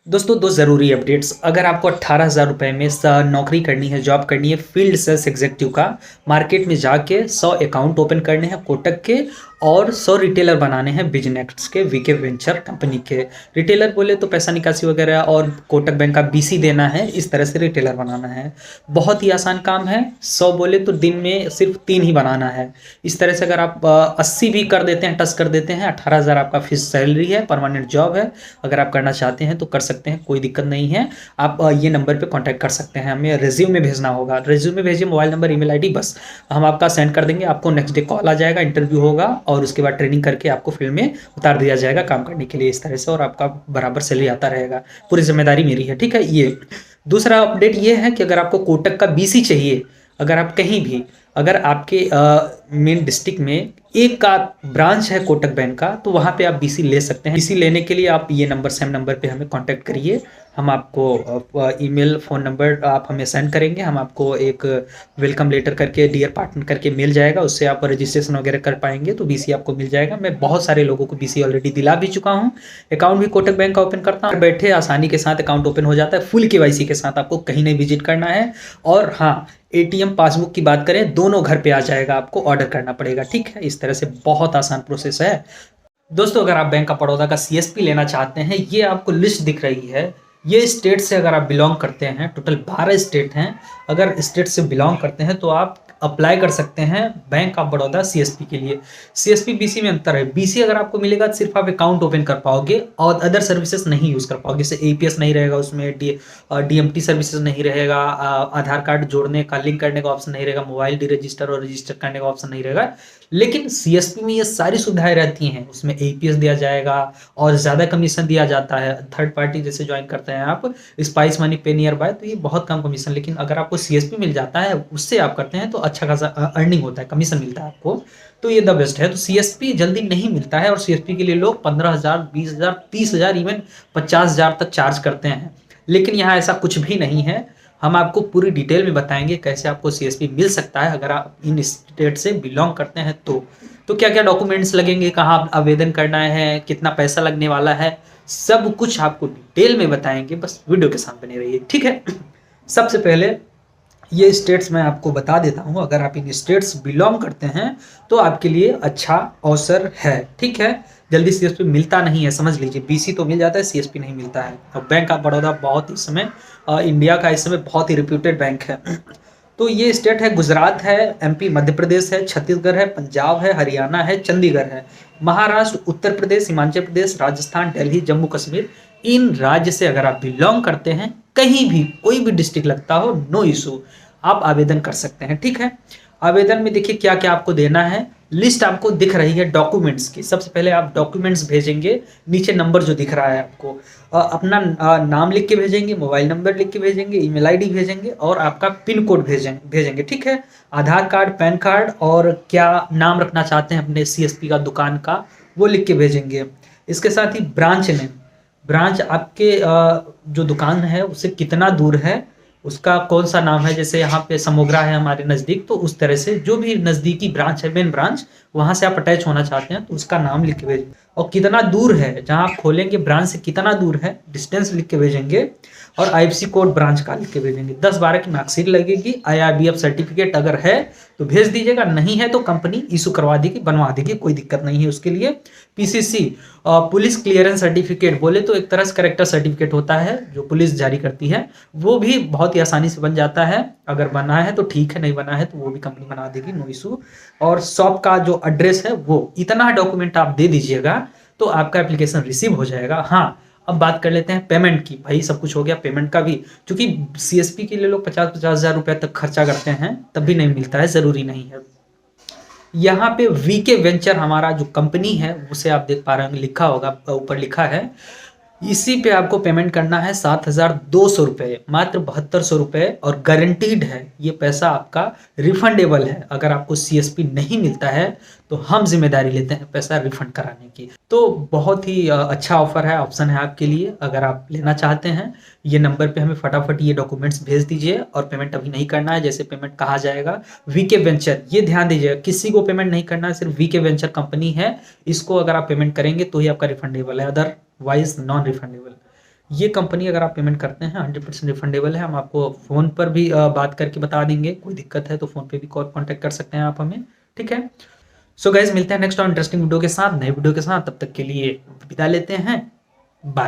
दोस्तों, दो ज़रूरी अपडेट्स। अगर आपको 18,000 रुपये में नौकरी करनी है, जॉब करनी है, फील्ड सेल्स एग्जीक्यूटिव का, मार्केट में जाके 100 अकाउंट ओपन करने हैं कोटक के और 100 रिटेलर बनाने हैं बिजनेक्ट्स के, वीके वेंचर कंपनी के। रिटेलर बोले तो पैसा निकासी वगैरह और कोटक बैंक का बीसी देना है, इस तरह से रिटेलर बनाना है। बहुत ही आसान काम है। 100 बोले तो दिन में सिर्फ 3 ही बनाना है। इस तरह से अगर आप 80 भी कर देते हैं, टच कर देते हैं, 18,000 आपका फिक्स सैलरी है, परमानेंट जॉब है। अगर आप करना चाहते हैं तो कर सकते हैं, कोई दिक्कत नहीं है। आप ये नंबर पे कांटेक्ट कर सकते हैं। हमें रिज्यूमे भेजना होगा, रिज्यूमे भेजिए, मोबाइल नंबर, ईमेल आईडी, बस हम आपका सेंड कर देंगे। आपको नेक्स्ट डे कॉल आ जाएगा, इंटरव्यू होगा और उसके बाद ट्रेनिंग करके आपको फील्ड में उतार दिया जाएगा काम करने के लिए, इस तरह से। और आपका बराबर सैलरी आता रहेगा। पूरी जिम्मेदारी मेरी है, ठीक है। ये दूसरा अपडेट ये है कि अगर आपको कोटक का बीसी चाहिए, अगर आप कहीं भी, अगर आपके मेन डिस्ट्रिक्ट में एक का ब्रांच है कोटक बैंक का, तो वहाँ पे आप बीसी ले सकते हैं। बीसी लेने के लिए आप ये नंबर, सेम नंबर पे हमें कांटेक्ट करिए। हम आपको ईमेल, फ़ोन नंबर आप हमें सेंड करेंगे। हम आपको एक वेलकम लेटर करके, डियर पार्टनर करके मिल जाएगा। उससे आप रजिस्ट्रेशन वगैरह कर पाएंगे तो बीसी आपको मिल जाएगा। मैं बहुत सारे लोगों को बीसी ऑलरेडी दिला भी चुका हूँ। अकाउंट भी कोटक बैंक का ओपन करता हूँ, बैठे आसानी के साथ अकाउंट ओपन हो जाता है, फुल केवाईसी के साथ। आपको कहीं नहीं विजिट करना है। और हाँ, एटीएम, पासबुक की बात करें, दोनों घर पे आ जाएगा, आपको ऑर्डर करना पड़ेगा, ठीक है। इस तरह से बहुत आसान प्रोसेस है। दोस्तों, अगर आप बैंक ऑफ बड़ौदा का सीएसपी लेना चाहते हैं, ये आपको लिस्ट दिख रही है। ये स्टेट से अगर आप बिलोंग करते हैं, टोटल 12 स्टेट हैं। अगर स्टेट से बिलोंग करते हैं तो आप अप्लाई कर सकते हैं बैंक ऑफ बड़ौदा सीएसपी के लिए। सीएसपी बीसी में अंतर है। बीसी अगर आपको मिलेगा तो सिर्फ आप अकाउंट ओपन कर पाओगे और अदर सर्विसेज नहीं यूज़ कर पाओगे। जैसे एपीएस नहीं रहेगा उसमें, डीएमटी सर्विसेज नहीं रहेगा, आधार कार्ड जोड़ने का, लिंक करने का ऑप्शन नहीं रहेगा, मोबाइल डी रजिस्टर और रजिस्टर करने का ऑप्शन नहीं रहेगा। लेकिन सीएसपी में ये सारी सुविधाएं रहती हैं। उसमें एपीएस दिया जाएगा और ज़्यादा कमीशन दिया जाता है। थर्ड पार्टी जैसे ज्वाइन करते हैं आप, स्पाइस मनी, पे नियर बाय, तो ये बहुत कम कमीशन। लेकिन अगर आपको सीएसपी मिल जाता है, उससे आप करते हैं तो अच्छा खासा अर्निंग होता है, कमीशन मिलता है आपको, तो ये द बेस्ट है। तो सीएसपी जल्दी नहीं मिलता है और सीएसपी के लिए लोग 15,000, 20,000, 30,000, इवन 50,000 तक चार्ज करते हैं। लेकिन यहाँ ऐसा कुछ भी नहीं है। हम आपको पूरी डिटेल में बताएंगे कैसे आपको सीएसपी मिल सकता है अगर आप इन स्टेट से बिलोंग करते हैं तो क्या क्या डॉक्यूमेंट्स लगेंगे, कहाँ आवेदन करना है, कितना पैसा लगने वाला है, सब कुछ आपको डिटेल में बताएंगे। बस वीडियो के साथ बने रहिए, ठीक है। सबसे पहले ये स्टेट्स मैं आपको बता देता हूँ। अगर आप इन स्टेट्स बिलोंग करते हैं तो आपके लिए अच्छा अवसर है, ठीक है। जल्दी सीएसपी मिलता नहीं है, समझ लीजिए। बीसी तो मिल जाता है, सीएसपी नहीं मिलता है। और बैंक ऑफ बड़ौदा बहुत इस समय इंडिया का इस समय बहुत ही रिप्यूटेड बैंक है। तो ये स्टेट है, गुजरात है, एमपी मध्य प्रदेश है, छत्तीसगढ़ है, पंजाब है, हरियाणा है, चंडीगढ़ है, महाराष्ट्र, उत्तर प्रदेश, हिमाचल प्रदेश, राजस्थान, दिल्ली, जम्मू कश्मीर। इन राज्य से अगर आप बिलोंग करते हैं, कहीं भी कोई भी डिस्ट्रिक्ट लगता हो, नो इशू, आप आवेदन कर सकते हैं, ठीक है। आवेदन में देखिए क्या क्या आपको देना है। लिस्ट आपको दिख रही है डॉक्यूमेंट्स की। सबसे पहले आप डॉक्यूमेंट्स भेजेंगे, नीचे नंबर जो दिख रहा है आपको, अपना नाम लिख के भेजेंगे, मोबाइल नंबर लिख के भेजेंगे, ईमेल आईडी भेजेंगे और आपका पिन कोड भेजेंगे, ठीक है। आधार कार्ड, पैन कार्ड और क्या नाम रखना चाहते हैं अपने सीएसपी का, दुकान का, वो लिख के भेजेंगे। इसके साथ ही ब्रांच नेम, ब्रांच आपके जो दुकान है उससे कितना दूर है, उसका कौन सा नाम है। जैसे यहाँ पे समोगरा है हमारे नज़दीक, तो उस तरह से जो भी नज़दीकी ब्रांच है, मेन ब्रांच, वहाँ से आप अटैच होना चाहते हैं तो उसका नाम लिख के भेजें। और कितना दूर है, जहाँ आप खोलेंगे ब्रांच से कितना दूर है, डिस्टेंस लिख के भेजेंगे। और आईएफएससी कोड ब्रांच का लिख के भेजेंगे। 10-12 की मार्कशीट लगेगी। आईआरबीएफ सर्टिफिकेट अगर है तो भेज दीजिएगा, नहीं है तो कंपनी इशू करवा देगी, बनवा देगी, कोई दिक्कत नहीं है उसके लिए। पीसीसी, पुलिस क्लियरेंस सर्टिफिकेट बोले तो एक तरह से करेक्टर सर्टिफिकेट होता है जो पुलिस जारी करती है, वो भी बहुत ही आसानी से बन जाता है। अगर बना है तो ठीक है, नहीं बना है तो वो भी कंपनी बना देगी, नो इशू। और शॉप का जो एड्रेस है, वो इतना डॉक्यूमेंट आप दे दीजिएगा तो आपका एप्लीकेशन रिसीव हो जाएगा। हाँ, अब बात कर लेते हैं पेमेंट की। भाई सब कुछ हो गया, पेमेंट का भी, क्योंकि सीएसपी के लिए लोग 50-50 हज़ार रुपये तक खर्चा करते हैं, तब भी नहीं मिलता है, ज़रूरी नहीं है। यहाँ पे वीके वेंचर हमारा जो कंपनी है, उसे आप देख पा रहे होंगे, लिखा होगा ऊपर, लिखा है। इसी पे आपको पेमेंट करना है 7,200 रुपये, मात्र 7200 रुपये। और गारंटीड है ये पैसा आपका रिफंडेबल है। अगर आपको सीएसपी नहीं मिलता है तो हम जिम्मेदारी लेते हैं पैसा रिफंड कराने की। तो बहुत ही अच्छा ऑफर है, ऑप्शन है आपके लिए। अगर आप लेना चाहते हैं, ये नंबर पे हमें फटाफट ये डॉक्यूमेंट्स भेज दीजिए। और पेमेंट अभी नहीं करना है, जैसे पेमेंट कहा जाएगा। वीके वेंचर, ये ध्यान दीजिएगा, किसी को पेमेंट नहीं करना है, सिर्फ वीके वेंचर कंपनी है, इसको अगर आप पेमेंट करेंगे तो ही आपका रिफंडेबल है, अदरवाइज नॉन रिफंडेबल। ये कंपनी अगर आप पेमेंट करते हैं 100% रिफंडेबल है। हम आपको फ़ोन पर भी बात करके बता देंगे, कोई दिक्कत है तो फ़ोन पे भी कॉल कॉन्टैक्ट कर सकते हैं आप हमें, ठीक है। सो गाइज मिलते हैं नेक्स्ट और इंटरेस्टिंग वीडियो के साथ, नए वीडियो के साथ, तब तक के लिए विदा लेते हैं, बाय।